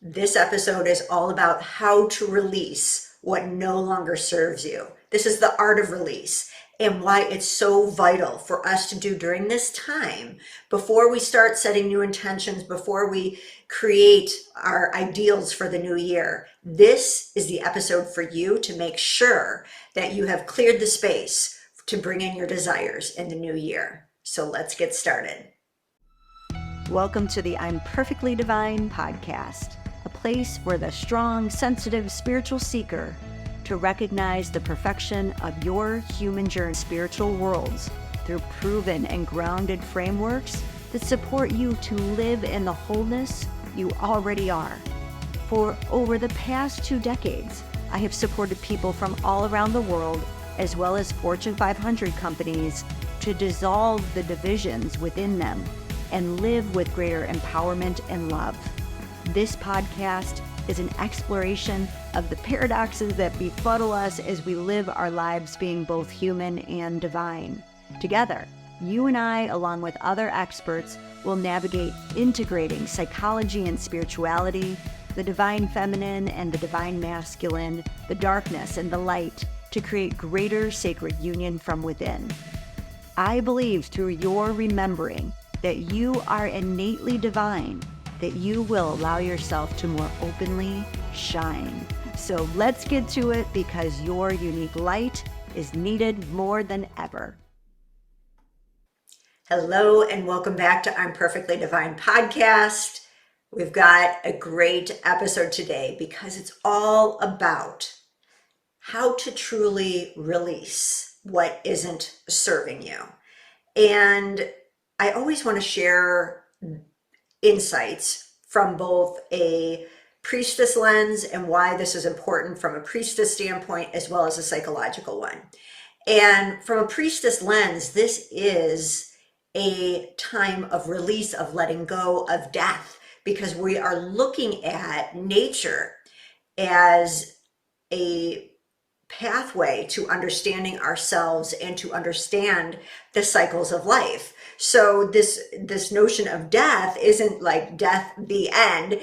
This episode is all about how to release what no longer serves you. This is the art of release and why it's so vital for us to do during this time before we start setting new intentions, before we create our ideals for the new year. This is the episode for you to make sure that you have cleared the space to bring in your desires in the new year. So let's get started. Welcome to the I'm Perfectly Divine podcast, a place for the strong, sensitive, spiritual seeker to recognize the perfection of your human journey spiritual worlds through proven and grounded frameworks that support you to live in the wholeness you already are. For over the past 2 decades, I have supported people from all around the world, as well as Fortune 500 companies, to dissolve the divisions within them and live with greater empowerment and love. This podcast is an exploration of the paradoxes that befuddle us as we live our lives being both human and divine. Together, you and I, along with other experts, will navigate integrating psychology and spirituality, the divine feminine and the divine masculine, the darkness and the light, to create greater sacred union from within. I believe through your remembering that you are innately divine, that you will allow yourself to more openly shine. So let's get to it, because your unique light is needed more than ever. Hello and welcome back to I'm Perfectly Divine podcast. We've got a great episode today because it's all about how to truly release what isn't serving you. And I always want to share insights from both a priestess lens and why this is important from a priestess standpoint, as well as a psychological one. And from a priestess lens, this is a time of release, of letting go of death, because we are looking at nature as a pathway to understanding ourselves and to understand the cycles of life. So this notion of death isn't like death, the end,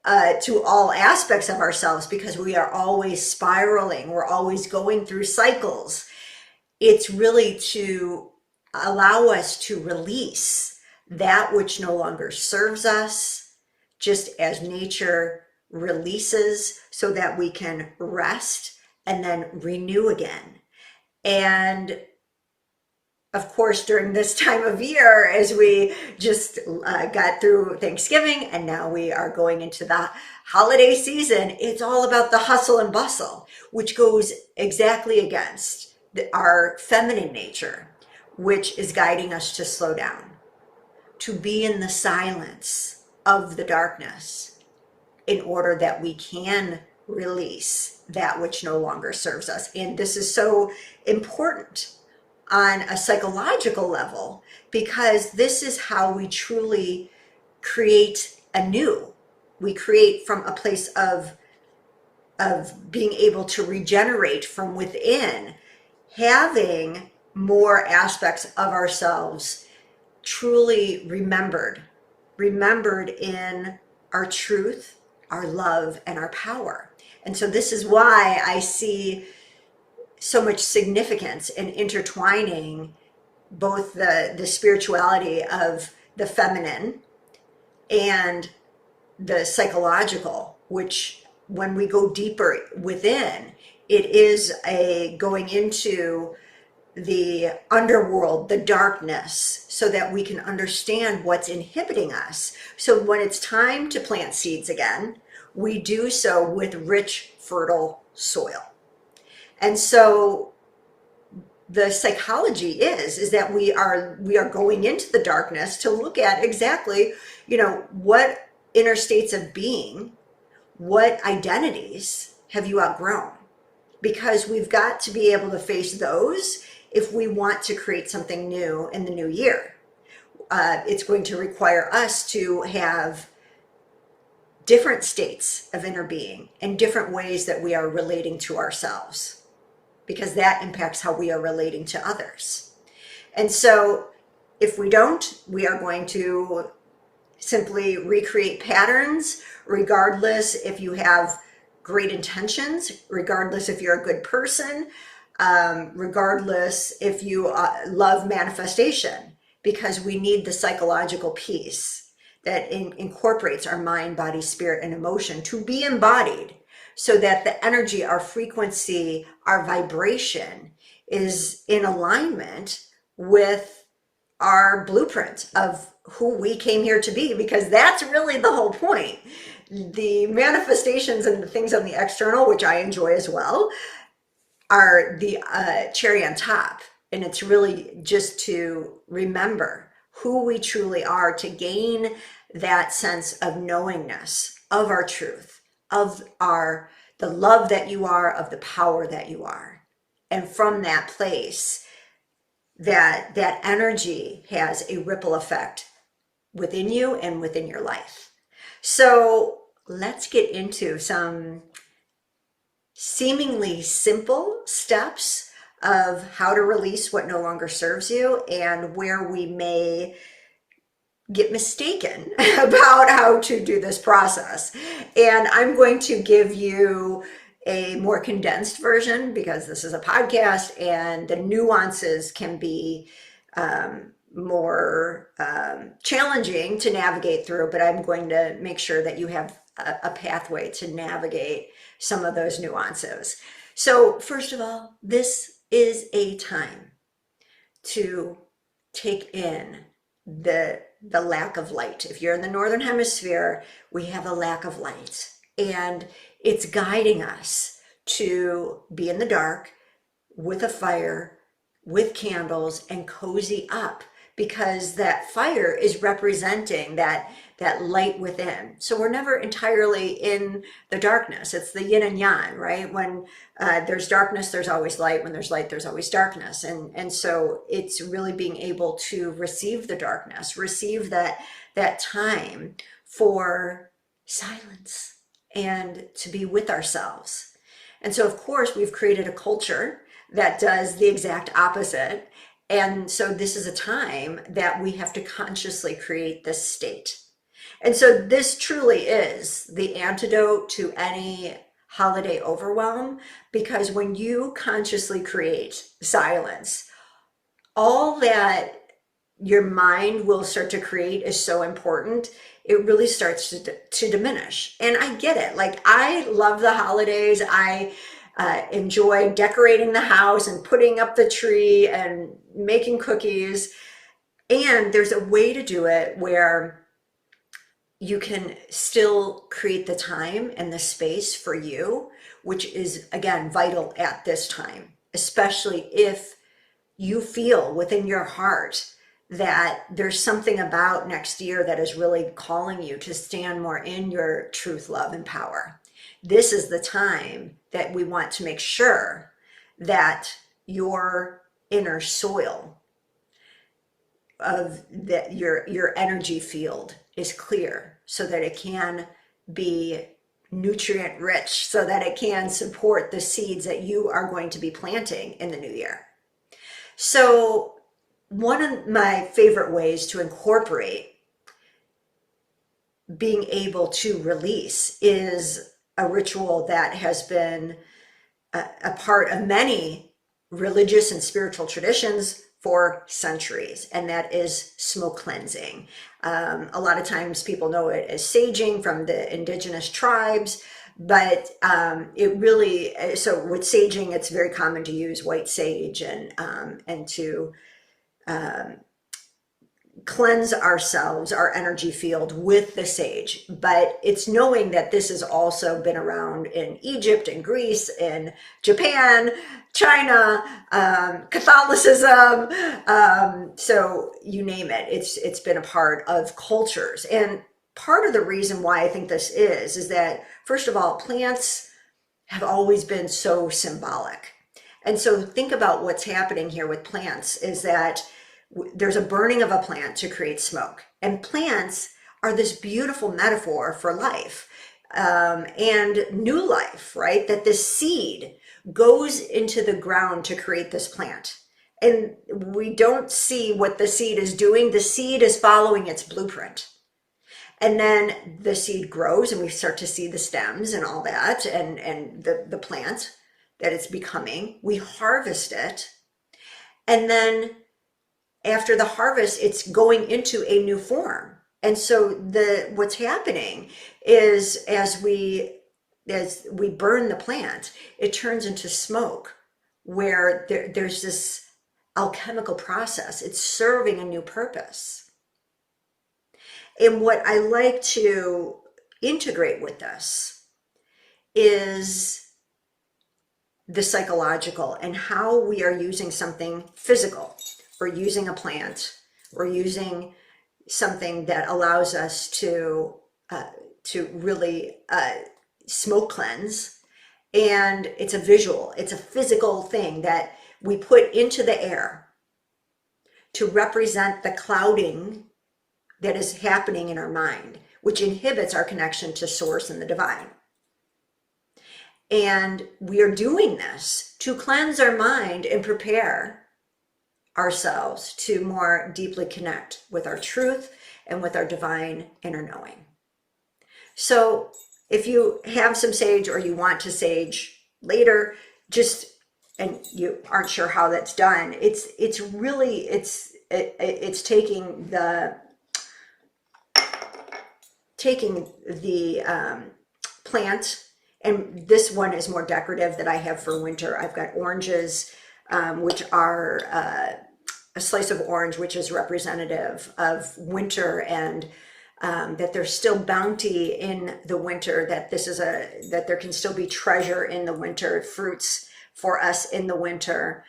to all aspects of ourselves, because we are always spiraling. We're always going through cycles. It's really to allow us to release that which no longer serves us, just as nature releases, so that we can rest and then renew again. And of course, during this time of year, as we just got through Thanksgiving and now we are going into the holiday season, it's all about the hustle and bustle, which goes exactly against our feminine nature, which is guiding us to slow down, to be in the silence of the darkness, in order that we can release that which no longer serves us. And this is so important on a psychological level, because this is how we truly create anew. We create from a place of being able to regenerate from within, having more aspects of ourselves truly remembered in our truth, our love, and our power. And so this is why I see so much significance in intertwining both the spirituality of the feminine and the psychological, which when we go deeper within, it is a going into the underworld, the darkness, so that we can understand what's inhibiting us. So when it's time to plant seeds again, we do so with rich, fertile soil. And so the psychology is that we are going into the darkness to look at exactly, what inner states of being, what identities have you outgrown? Because we've got to be able to face those if we want to create something new in the new year. It's going to require us to have different states of inner being and different ways that we are relating to ourselves, because that impacts how we are relating to others. And so if we don't, we are going to simply recreate patterns, regardless if you have great intentions, regardless if you're a good person, regardless if you love manifestation, because we need the psychological piece that incorporates our mind, body, spirit, and emotion to be embodied, so that the energy, our frequency, our vibration is in alignment with our blueprint of who we came here to be, because that's really the whole point. The manifestations and the things on the external, which I enjoy as well, are the cherry on top. And it's really just to remember who we truly are, to gain that sense of knowingness of our truth, of the love that you are, of the power that you are. And from that place, that energy has a ripple effect within you and within your life. So let's get into some seemingly simple steps of how to release what no longer serves you, and where we may get mistaken about how to do this process. And I'm going to give you a more condensed version, because this is a podcast and the nuances can be more challenging to navigate through, but I'm going to make sure that you have a pathway to navigate some of those nuances. So first of all, this is a time to take in the lack of light. If you're in the Northern Hemisphere, we have a lack of light, and it's guiding us to be in the dark with a fire, with candles, and cozy up, because that fire is representing that light within. So we're never entirely in the darkness. It's the yin and yang, right? When there's darkness, there's always light. When there's light, there's always darkness. And so it's really being able to receive the darkness, receive that time for silence and to be with ourselves. And so, of course, we've created a culture that does the exact opposite. And so this is a time that we have to consciously create this state. And so this truly is the antidote to any holiday overwhelm, because when you consciously create silence, all that your mind will start to create is so important. It really starts to diminish. And I get it. Like, I love the holidays. I enjoy decorating the house and putting up the tree and making cookies. And there's a way to do it where you can still create the time and the space for you, which is, again, vital at this time, especially if you feel within your heart that there's something about next year that is really calling you to stand more in your truth, love, and power. This is the time that we want to make sure that your inner soil of that your energy field is clear, so that it can be nutrient rich, so that it can support the seeds that you are going to be planting in the new year. So one of my favorite ways to incorporate being able to release is a ritual that has been a part of many religious and spiritual traditions for centuries, and that is smoke cleansing. A lot of times people know it as saging from the indigenous tribes, but it really, so with saging, it's very common to use white sage and to cleanse ourselves, our energy field with the sage. But it's knowing that this has also been around in Egypt and Greece and Japan, China, Catholicism, so you name it, it's been a part of cultures. And part of the reason why I think this is that, first of all, plants have always been so symbolic. And so think about what's happening here with plants is that there's a burning of a plant to create smoke. And plants are this beautiful metaphor for life and new life, right? That this seed goes into the ground to create this plant. And we don't see what the seed is doing. The seed is following its blueprint. And then the seed grows and we start to see the stems and all that, and the plant that it's becoming. We harvest it. And then after the harvest, it's going into a new form. And so what's happening is as we burn the plant, it turns into smoke, where there's this alchemical process. It's serving a new purpose. And what I like to integrate with this is the psychological and how we are using something physical, or using a plant, or using something that allows us to really smoke cleanse. And it's a visual, it's a physical thing that we put into the air to represent the clouding that is happening in our mind, which inhibits our connection to source and the divine. And we are doing this to cleanse our mind and prepare ourselves to more deeply connect with our truth and with our divine inner knowing. So if you have some sage, or you want to sage later, and you aren't sure how that's done, it's taking the plant. And this one is more decorative that I have for winter. I've got oranges, which are a slice of orange, which is representative of winter, and that there's still bounty in the winter, that that there can still be treasure in the winter, fruits for us in the winter,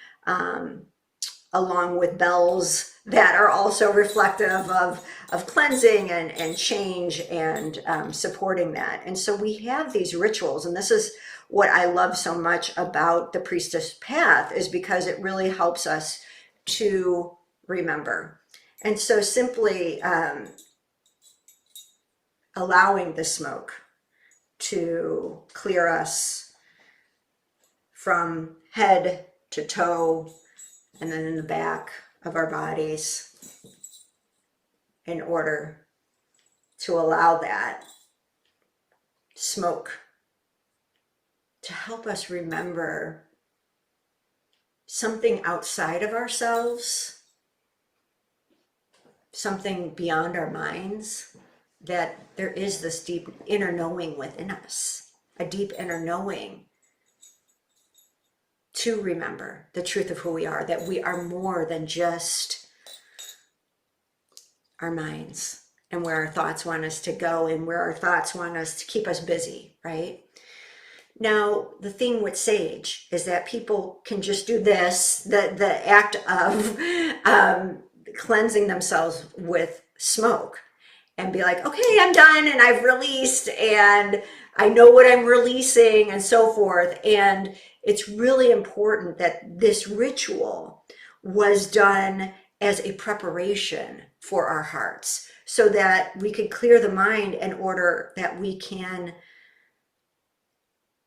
along with bells that are also reflective of cleansing and change, and supporting that. And so we have these rituals, and this is what I love so much about the priestess path, is because it really helps us to remember. And so simply allowing the smoke to clear us from head to toe, and then in the back of our bodies, in order to allow that smoke to help us remember something outside of ourselves, something beyond our minds, that there is this deep inner knowing within us, a deep inner knowing to remember the truth of who we are, that we are more than just our minds and where our thoughts want us to go, and where our thoughts want us to keep us busy, right? Now, the thing with sage is that people can just do this, the act of cleansing themselves with smoke, and be like, okay, I'm done, and I've released, and I know what I'm releasing, and so forth. And it's really important that this ritual was done as a preparation for our hearts, so that we could clear the mind in order that we can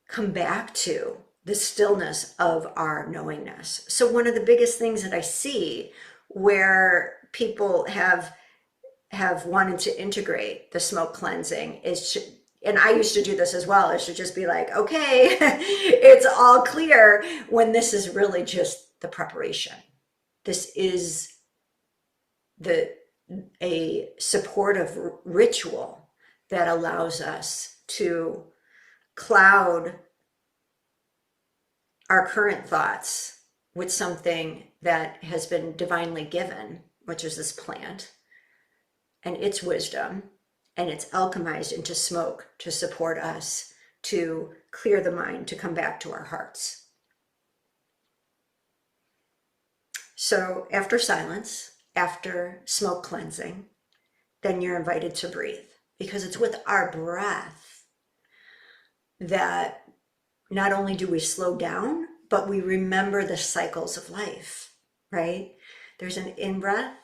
come back to the stillness of our knowingness. So one of the biggest things that I see where people have wanted to integrate the smoke cleansing is and I used to do this as well, is to just be like, okay, it's all clear, when this is really just the preparation. This is a supportive ritual that allows us to cloud our current thoughts with something that has been divinely given, which is this plant and its wisdom, and it's alchemized into smoke to support us to clear the mind, to come back to our hearts. So after silence, after smoke cleansing, then you're invited to breathe, because it's with our breath that not only do we slow down, but we remember the cycles of life, right? There's an in-breath,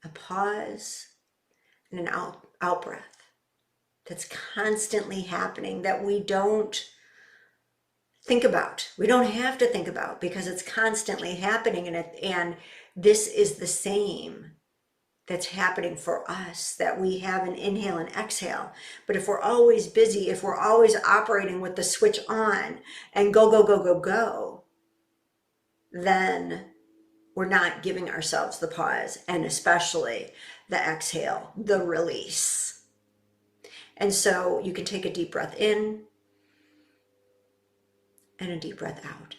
a pause, and an out-breath that's constantly happening, that we don't think about. We don't have to think about, because it's constantly happening. And this is the same that's happening for us, that we have an inhale and exhale. But if we're always busy, if we're always operating with the switch on and go, go, go, go, go, then we're not giving ourselves the pause, and especially the exhale, the release. And so you can take a deep breath in and a deep breath out.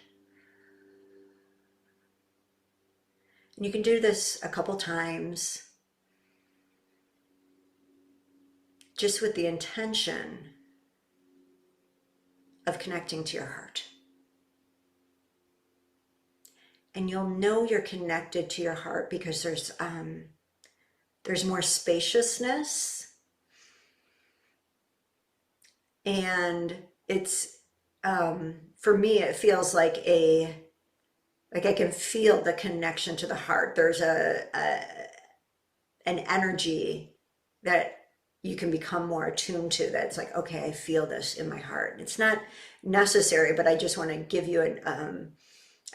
And you can do this a couple times, just with the intention of connecting to your heart. And you'll know you're connected to your heart because there's more spaciousness, and it's for me it feels like I can feel the connection to the heart. There's an energy that you can become more attuned to, that's like, okay, I feel this in my heart. It's not necessary, but I just want to give you an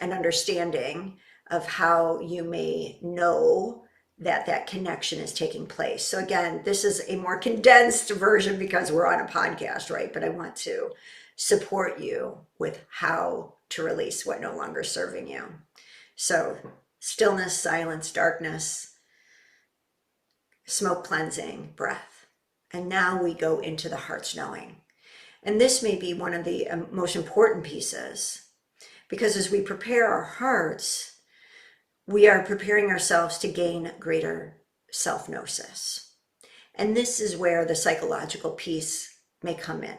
understanding of how you may know that that connection is taking place. So again, this is a more condensed version because we're on a podcast, right? But I want to support you with how to release what no longer is serving you. So stillness, silence, darkness, smoke cleansing, breath. And now we go into the heart's knowing. And this may be one of the most important pieces, because as we prepare our hearts, we are preparing ourselves to gain greater self-gnosis. And this is where the psychological piece may come in,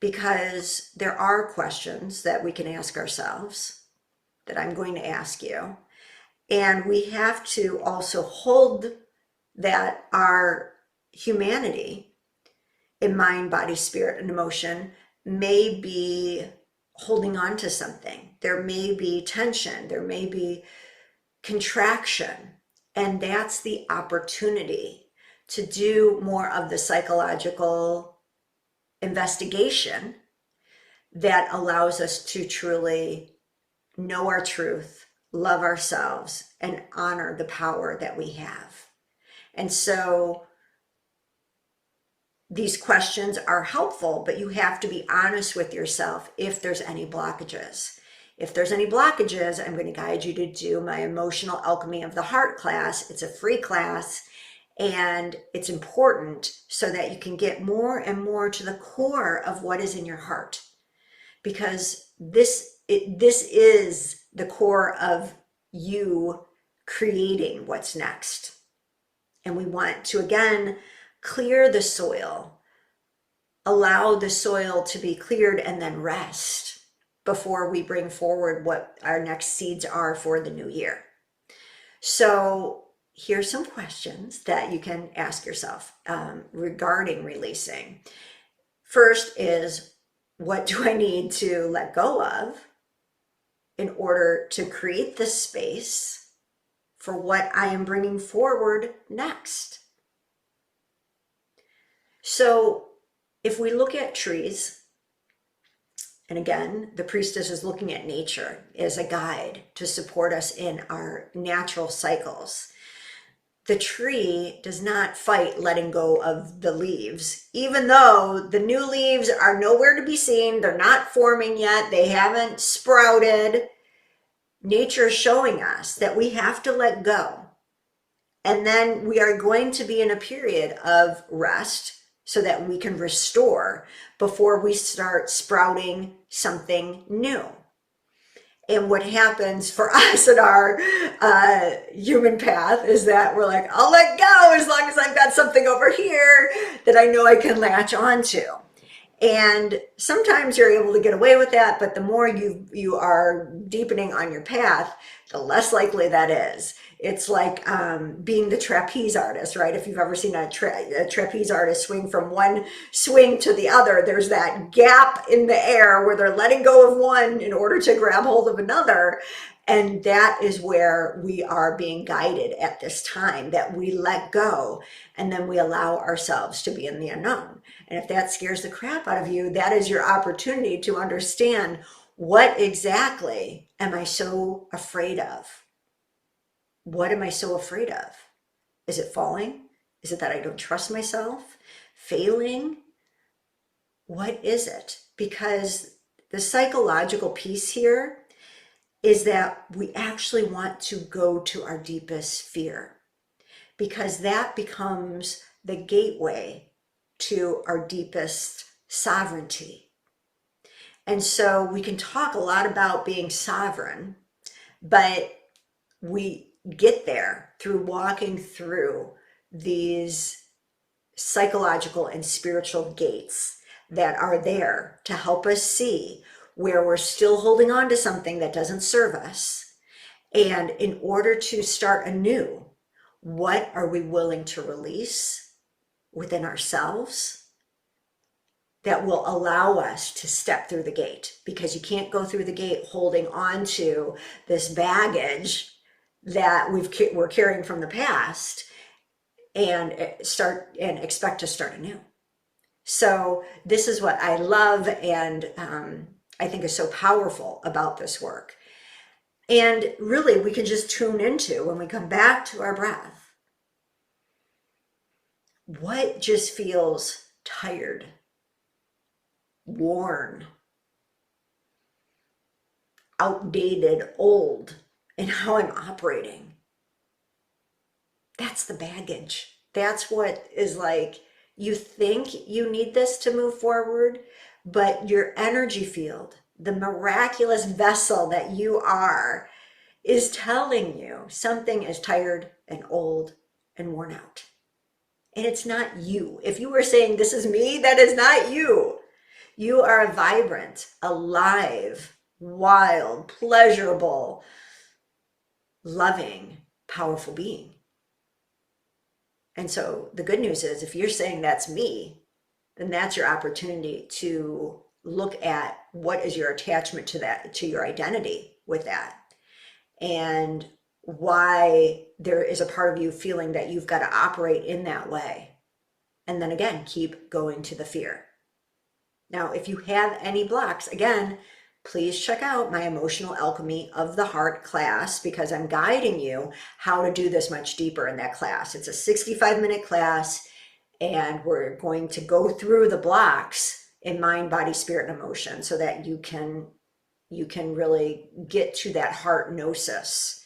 because there are questions that we can ask ourselves, that I'm going to ask you. And we have to also hold that our humanity in mind, body, spirit, and emotion may be holding on to something. There may be tension, there may be contraction, and that's the opportunity to do more of the psychological investigation that allows us to truly know our truth, love ourselves, and honor the power that we have. And so these questions are helpful, but you have to be honest with yourself if there's any blockages. If there's any blockages, I'm going to guide you to do my Emotional Alchemy of the Heart class. It's a free class, and it's important so that you can get more and more to the core of what is in your heart, because this is the core of you creating what's next. And we want to, again, clear the soil, allow the soil to be cleared, and then rest before we bring forward what our next seeds are for the new year. So here's some questions that you can ask yourself regarding releasing. First is, what do I need to let go of in order to create the space for what I am bringing forward next? So if we look at trees, and again, the priestess is looking at nature as a guide to support us in our natural cycles. The tree does not fight letting go of the leaves, even though the new leaves are nowhere to be seen. They're not forming yet. They haven't sprouted. Nature is showing us that we have to let go. And then we are going to be in a period of rest so that we can restore before we start sprouting something new. And what happens for us in our human path is that we're like, I'll let go as long as I've got something over here that I know I can latch onto. And sometimes you're able to get away with that, but the more you are deepening on your path, the less likely that is. It's like being the trapeze artist, right? If you've ever seen a trapeze artist swing from one swing to the other, there's that gap in the air where they're letting go of one in order to grab hold of another. And that is where we are being guided at this time, that we let go and then we allow ourselves to be in the unknown. And if that scares the crap out of you, that is your opportunity to understand, what exactly am I so afraid of? What am I so afraid of? Is it falling? Is it that I don't trust myself? Failing? What is it? Because the psychological piece here is that we actually want to go to our deepest fear, because that becomes the gateway to our deepest sovereignty. And so we can talk a lot about being sovereign, but we get there through walking through these psychological and spiritual gates that are there to help us see where we're still holding on to something that doesn't serve us. And in order to start anew, what are we willing to release within ourselves that will allow us to step through the gate? Because you can't go through the gate holding on to this baggage that we're carrying from the past and expect to start anew. So this is what I love and I think is so powerful about this work. And really, we can just tune into, when we come back to our breath, what just feels tired, worn, outdated, old, and how I'm operating. That's the baggage. That's what is like, you think you need this to move forward, but your energy field, the miraculous vessel that you are, is telling you something is tired and old and worn out. And it's not you. If you were saying, this is me, that is not you. You are a vibrant, alive, wild, pleasurable, loving, powerful being. And so the good news is, if you're saying that's me, then that's your opportunity to look at what is your attachment to that, to your identity with that, and why there is a part of you feeling that you've got to operate in that way. And then again, keep going to the fear. Now, if you have any blocks, again, please check out my Emotional Alchemy of the Heart class, because I'm guiding you how to do this much deeper in that class. It's a 65-minute class, and we're going to go through the blocks in mind, body, spirit, and emotion, so that you can really get to that heart gnosis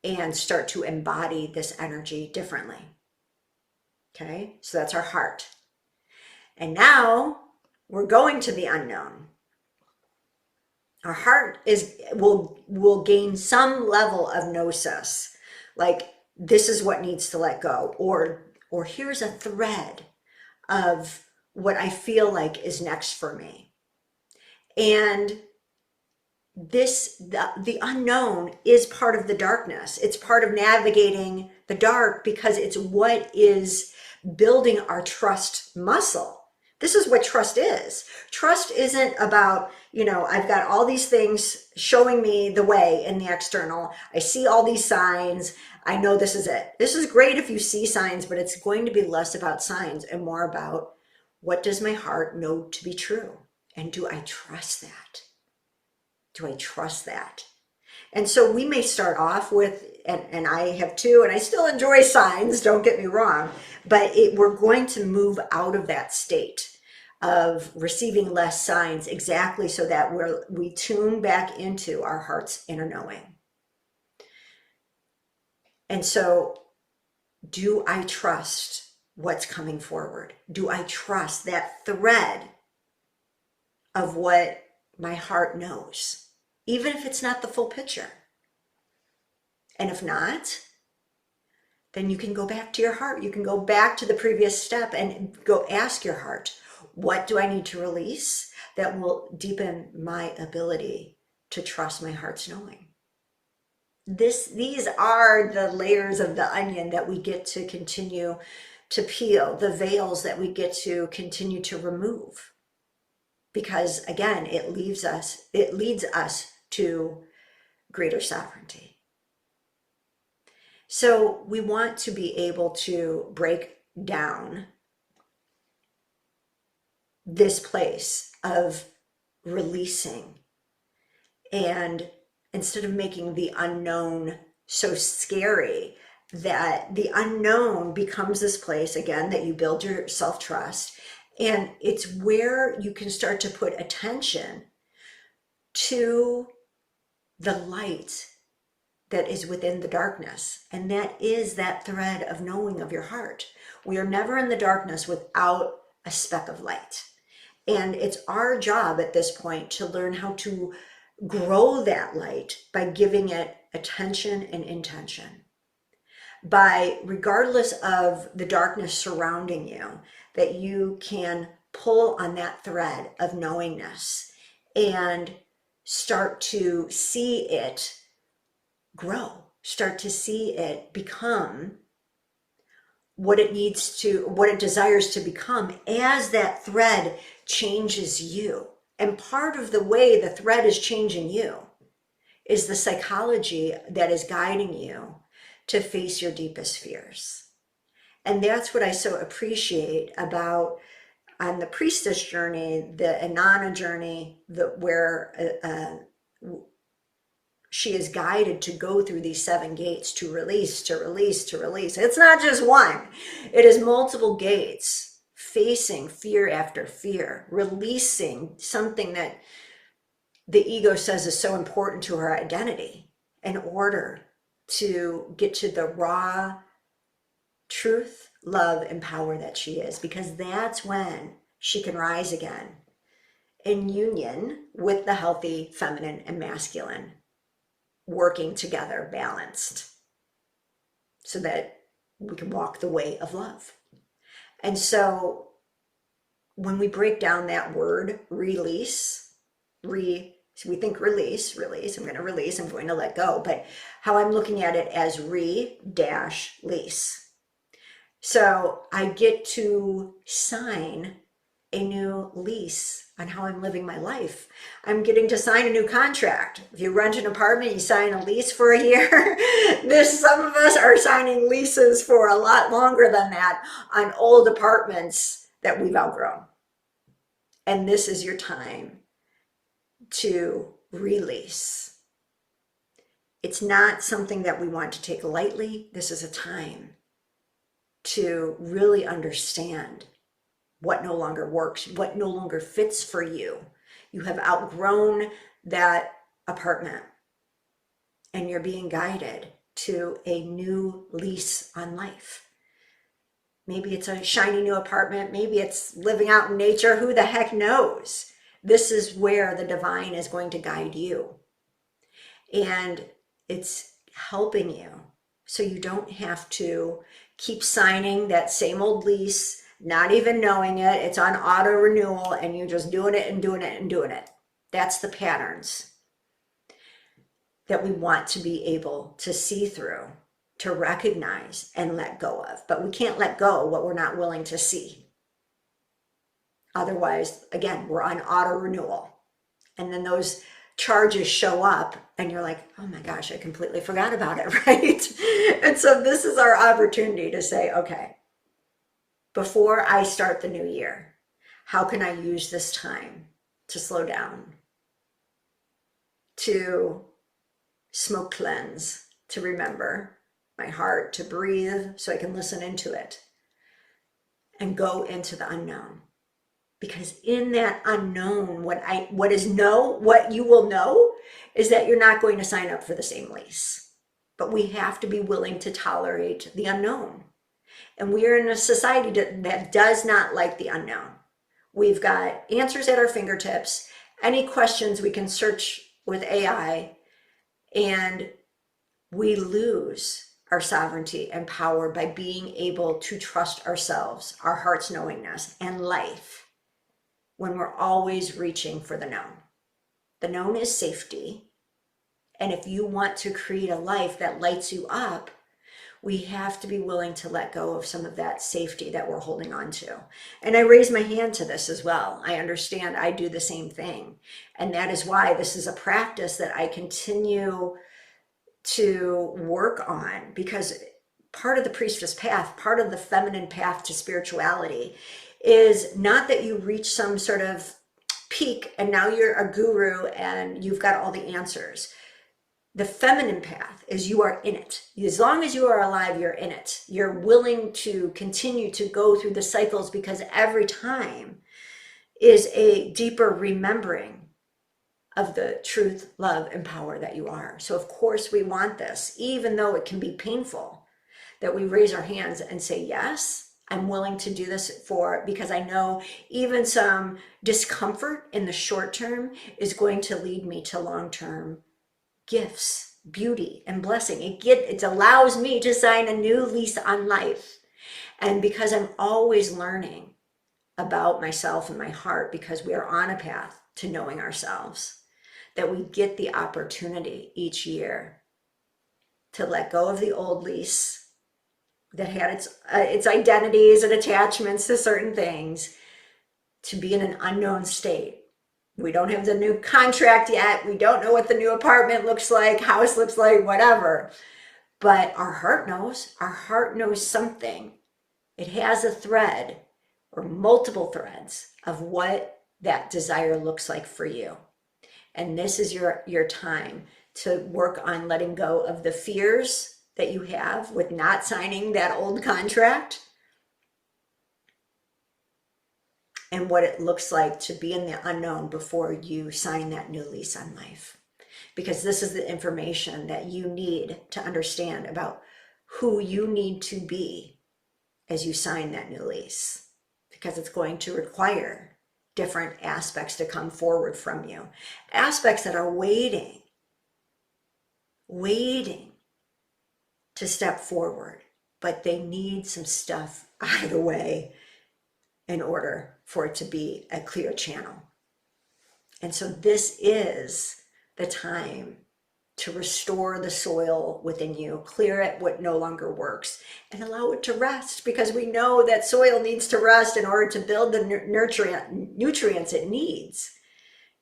and start to embody this energy differently. Okay, so that's our heart. And now we're going to the unknown. Our heart will gain some level of gnosis, like this is what needs to let go, or here's a thread of what I feel like is next for me. And the unknown is part of the darkness. It's part of navigating the dark, because it's what is building our trust muscle. This is what trust is. Trust isn't about, I've got all these things showing me the way in the external. I see all these signs. I know this is it. This is great if you see signs, but it's going to be less about signs and more about, what does my heart know to be true? And do I trust that? Do I trust that? And so we may start off with, and I have too, and I still enjoy signs, don't get me wrong, but we're going to move out of that state of receiving less signs, exactly so that we tune back into our heart's inner knowing. And so, do I trust what's coming forward? Do I trust that thread of what my heart knows, even if it's not the full picture? And if not, then you can go back to your heart. You can go back to the previous step and go ask your heart, what do I need to release that will deepen my ability to trust my heart's knowing? These are the layers of the onion that we get to continue to peel, the veils that we get to continue to remove. Because again, it leads us to greater sovereignty. So we want to be able to break down this place of releasing, and instead of making the unknown so scary, that the unknown becomes this place again that you build your self-trust, and it's where you can start to put attention to the light that is within the darkness, and that is that thread of knowing of your heart. We are never in the darkness without a speck of light, and it's our job at this point to learn how to grow that light by giving it attention and intention, by regardless of the darkness surrounding you, that you can pull on that thread of knowingness and start to see it grow, start to see it become what it needs to, what it desires to become as that thread changes you. And part of the way the thread is changing you is the psychology that is guiding you to face your deepest fears. And that's what I so appreciate about on the priestess journey, the Inanna journey, where she is guided to go through these 7 gates to release, to release, to release. It's not just one, it is multiple gates, facing fear after fear, releasing something that the ego says is so important to her identity in order to get to the raw truth, love, and power that she is, because that's when she can rise again in union with the healthy feminine and masculine, working together, balanced, so that we can walk the way of love. And so when we break down that word release, so we think release, I'm going to release, I'm going to let go, but how I'm looking at it as lease. So I get to sign a new lease on how I'm living my life. I'm getting to sign a new contract. If you rent an apartment, you sign a lease for a year. Some of us are signing leases for a lot longer than that on old apartments that we've outgrown. And this is your time to release. It's not something that we want to take lightly. This is a time to really understand what no longer works, what no longer fits for you. You have outgrown that apartment and you're being guided to a new lease on life. Maybe it's a shiny new apartment. Maybe it's living out in nature. Who the heck knows? This is where the divine is going to guide you. And it's helping you so you don't have to keep signing that same old lease, not even knowing it. It's on auto renewal and you're just doing it and doing it and doing it. That's the patterns that we want to be able to see through, to recognize and let go of. But we can't let go what we're not willing to see. Otherwise, again, we're on auto renewal. And then those charges show up and you're like, oh my gosh, I completely forgot about it, right? And so this is our opportunity to say, okay, before I start the new year, how can I use this time to slow down, to smoke cleanse, to remember my heart, to breathe so I can listen into it and go into the unknown. Because in that unknown, what you will know is that you're not going to sign up for the same lease. But we have to be willing to tolerate the unknown. And we are in a society that does not like the unknown. We've got answers at our fingertips, any questions we can search with AI, and we lose our sovereignty and power by being able to trust ourselves, our heart's knowingness, and life when we're always reaching for the known. The known is safety. And if you want to create a life that lights you up, we have to be willing to let go of some of that safety that we're holding on to. And I raise my hand to this as well. I understand I do the same thing. And that is why this is a practice that I continue to work on, because part of the priestess path, part of the feminine path to spirituality is not that you reach some sort of peak and now you're a guru and you've got all the answers. The feminine path is you are in it. As long as you are alive, you're in it. You're willing to continue to go through the cycles because every time is a deeper remembering of the truth, love, and power that you are. So of course we want this, even though it can be painful, that we raise our hands and say, yes, I'm willing to do this because I know even some discomfort in the short term is going to lead me to long-term gifts, beauty, and blessing. It allows me to sign a new lease on life. And because I'm always learning about myself and my heart, because we are on a path to knowing ourselves, that we get the opportunity each year to let go of the old lease that had its identities and attachments to certain things, to be in an unknown state. We don't have the new contract yet. We don't know what the new apartment looks like, house looks like, whatever. But our heart knows. Our heart knows something. It has a thread or multiple threads of what that desire looks like for you. And this is your time to work on letting go of the fears that you have with not signing that old contract, and what it looks like to be in the unknown before you sign that new lease on life. Because this is the information that you need to understand about who you need to be as you sign that new lease. Because it's going to require different aspects to come forward from you. Aspects that are waiting to step forward. But they need some stuff out of the way in order for it to be a clear channel. And so this is the time to restore the soil within you, clear it what no longer works, and allow it to rest, because we know that soil needs to rest in order to build the nutrients it needs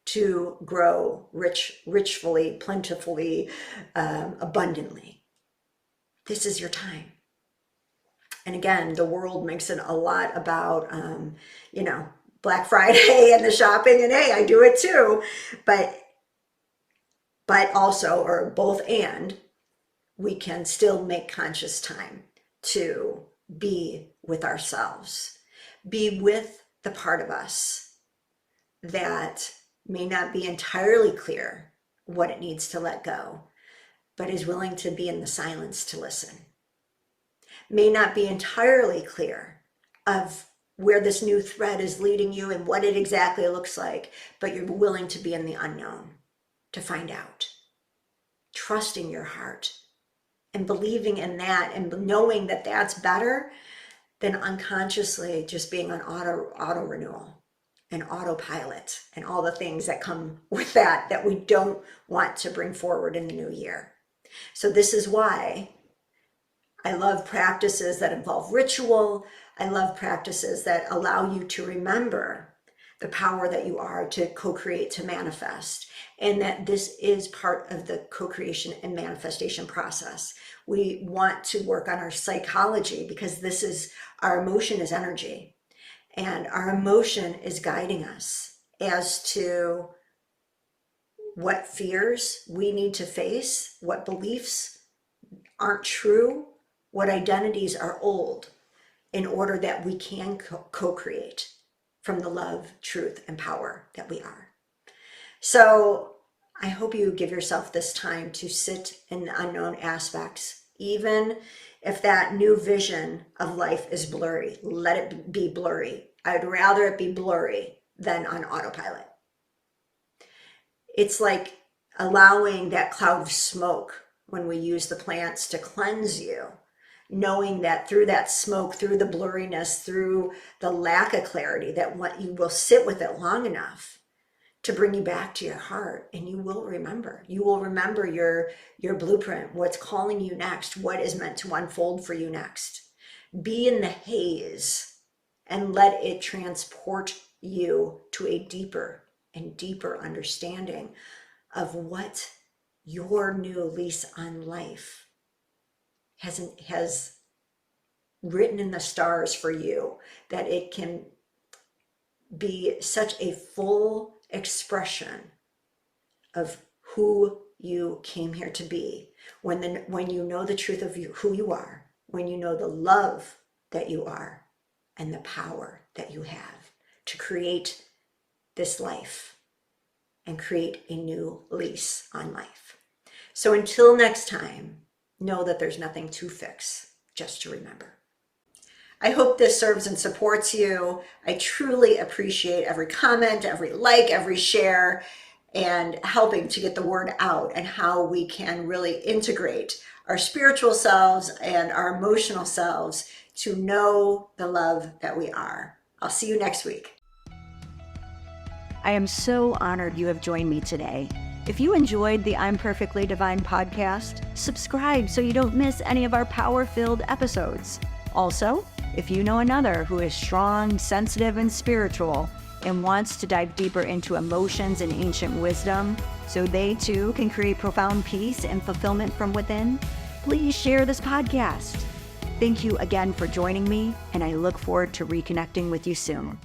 to grow richfully, plentifully, abundantly. This is your time. And again, the world makes it a lot about, Black Friday and the shopping, and hey, I do it too. But also, or both and, we can still make conscious time to be with ourselves, be with the part of us that may not be entirely clear what it needs to let go, but is willing to be in the silence to listen. May not be entirely clear of where this new thread is leading you and what it exactly looks like, but you're willing to be in the unknown to find out. Trusting your heart and believing in that and knowing that that's better than unconsciously just being on auto renewal and autopilot and all the things that come with that we don't want to bring forward in the new year. So this is why I love practices that involve ritual. I love practices that allow you to remember the power that you are to co-create, to manifest, and that this is part of the co-creation and manifestation process. We want to work on our psychology because our emotion is energy, and our emotion is guiding us as to what fears we need to face, what beliefs aren't true, what identities are old, in order that we can co-create from the love, truth, and power that we are. So I hope you give yourself this time to sit in the unknown aspects, even if that new vision of life is blurry. Let it be blurry. I'd rather it be blurry than on autopilot. It's like allowing that cloud of smoke when we use the plants to cleanse you, knowing that through that smoke, through the blurriness, through the lack of clarity, that what you will sit with it long enough to bring you back to your heart, and you will remember. You will remember your blueprint, what's calling you next, what is meant to unfold for you next. Be in the haze and let it transport you to a deeper and deeper understanding of what your new lease on life has written in the stars for you, that it can be such a full expression of who you came here to be, when you know the truth of who you are, when you know the love that you are, and the power that you have to create this life and create a new lease on life. So until next time, know that there's nothing to fix, just to remember. I hope this serves and supports you. I truly appreciate every comment, every like, every share, and helping to get the word out and how we can really integrate our spiritual selves and our emotional selves to know the love that we are. I'll see you next week. I am so honored you have joined me today. If you enjoyed the I'm Perfectly Divine podcast, subscribe so you don't miss any of our power-filled episodes. Also, if you know another who is strong, sensitive, and spiritual and wants to dive deeper into emotions and ancient wisdom so they too can create profound peace and fulfillment from within, please share this podcast. Thank you again for joining me, and I look forward to reconnecting with you soon.